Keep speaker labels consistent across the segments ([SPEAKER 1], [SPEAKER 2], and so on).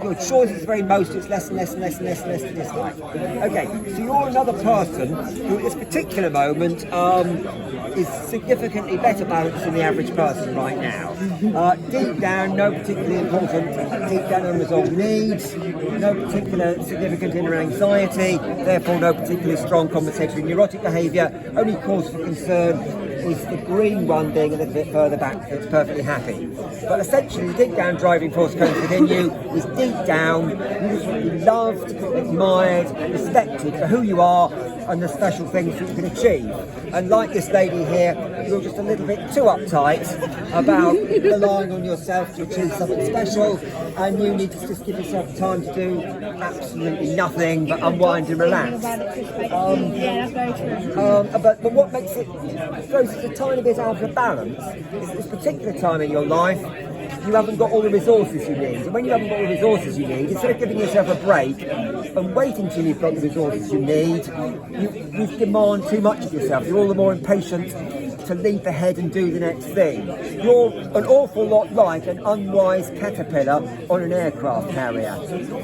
[SPEAKER 1] your choice is very most, it's less and less and less and less and less this life. Okay, so you're another person who at this particular moment is significantly better balanced than the average person right now. Deep down, no particularly important, deep down unresolved needs, no particular significant inner anxiety, therefore no particularly strong compensatory neurotic behaviour. Only cause for concern is the green one being a little bit further back that's perfectly happy. But essentially, the deep down driving force comes within you is deep down, you just want to be loved, admired, respected for who you are and the special things that you can achieve. And like this lady here, you're just a little bit too uptight about relying on yourself to achieve something special, and you need to just give yourself time to do absolutely nothing but unwind and relax.
[SPEAKER 2] Yeah, that's very true.
[SPEAKER 1] But what makes it throws it a tiny bit out of balance is this particular time in your life you haven't got all the resources you need. And when you haven't got all the resources you need, instead of giving yourself a break and waiting till you've got the resources you need, you demand too much of yourself. You're all the more impatient to leap ahead and do the next thing. You're an awful lot like an unwise caterpillar on an aircraft carrier.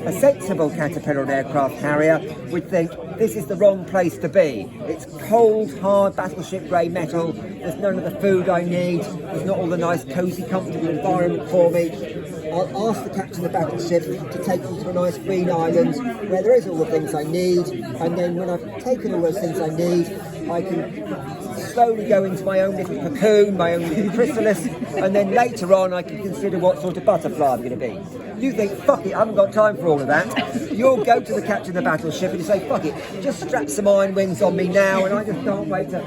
[SPEAKER 1] A sensible caterpillar on an aircraft carrier would think, this is the wrong place to be. It's cold, hard, battleship grey metal. There's none of the food I need. There's not all the nice, cosy, comfortable environment for me. I'll ask the captain of the battleship to take me to a nice green island where there is all the things I need. And then when I've taken all those things I need, I can slowly go into my own little cocoon, my own little chrysalis, and then later on I can consider what sort of butterfly I'm going to be. You think, fuck it, I haven't got time for all of that. You'll go to the captain of the battleship and you say, fuck it, just strap some iron wings on me now, and I just can't wait to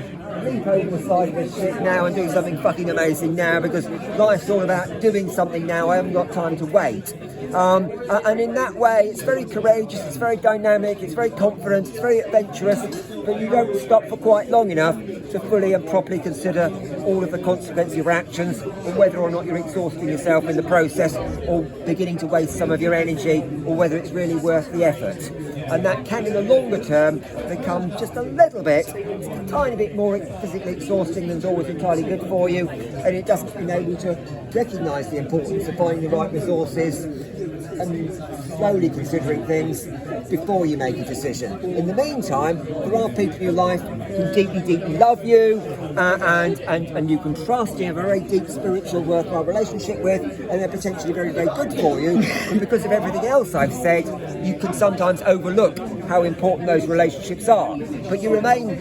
[SPEAKER 1] leap over the side of this ship now and do something fucking amazing now, because life's all about doing something now. I haven't got time to wait. And in that way, it's very courageous, it's very dynamic, it's very confident, it's very adventurous, but you don't stop for quite long enough to fully and properly consider all of the consequences of your actions, and whether or not you're exhausting yourself in the process or beginning to waste some of your energy, or whether it's really worth the effort. And that can, in the longer term, become just a little bit, a tiny bit more physically exhausting than's always entirely good for you, and it doesn't enable you to recognise the importance of finding the right resources and slowly considering things before you make a decision. In the meantime, there are people in your life who deeply, deeply love you and you can trust, you have a very deep spiritual worthwhile relationship with, and they're potentially very, very good for you. And because of everything else I've said, you can sometimes overlook how important those relationships are. But you remain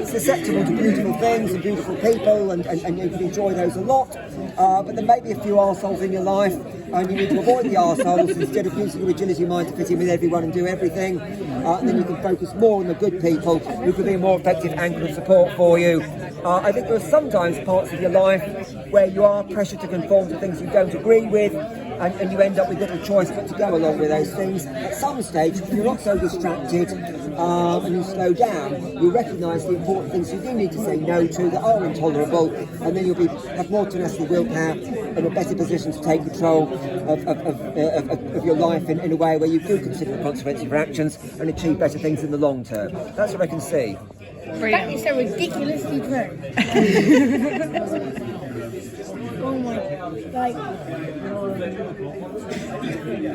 [SPEAKER 1] susceptible to beautiful things and beautiful people, and you can enjoy those a lot. But there may be a few arseholes in your life, and you need to avoid the arseholes instead of using your agility mind to fit in with everyone and do everything. And then you can focus more on the good people who can be a more effective anchor of support for you. I think there are sometimes parts of your life where you are pressured to conform to things you don't agree with, and you end up with little choice but to go along with those things. At some stage, if you're not so distracted and you slow down, you'll recognise the important things you do need to say no to that are intolerable, and then you'll have more tenacity, willpower, and a better position to take control of your life in a way where you do consider the consequences of your actions and achieve better things in the long term. That's what I can see.
[SPEAKER 2] That is so ridiculously true. Oh my god. Like,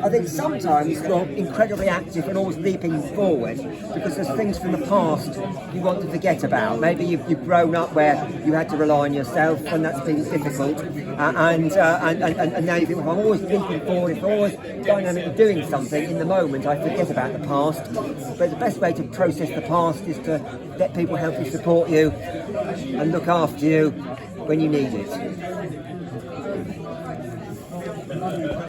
[SPEAKER 1] I think sometimes you're incredibly active and always leaping forward because there's things from the past you want to forget about. Maybe you've grown up where you had to rely on yourself and that's been difficult, and now you think, well, I'm always leaping forward, if I'm always dynamically doing something in the moment, I forget about the past. But the best way to process the past is to let people help you, support you and look after you when you need it.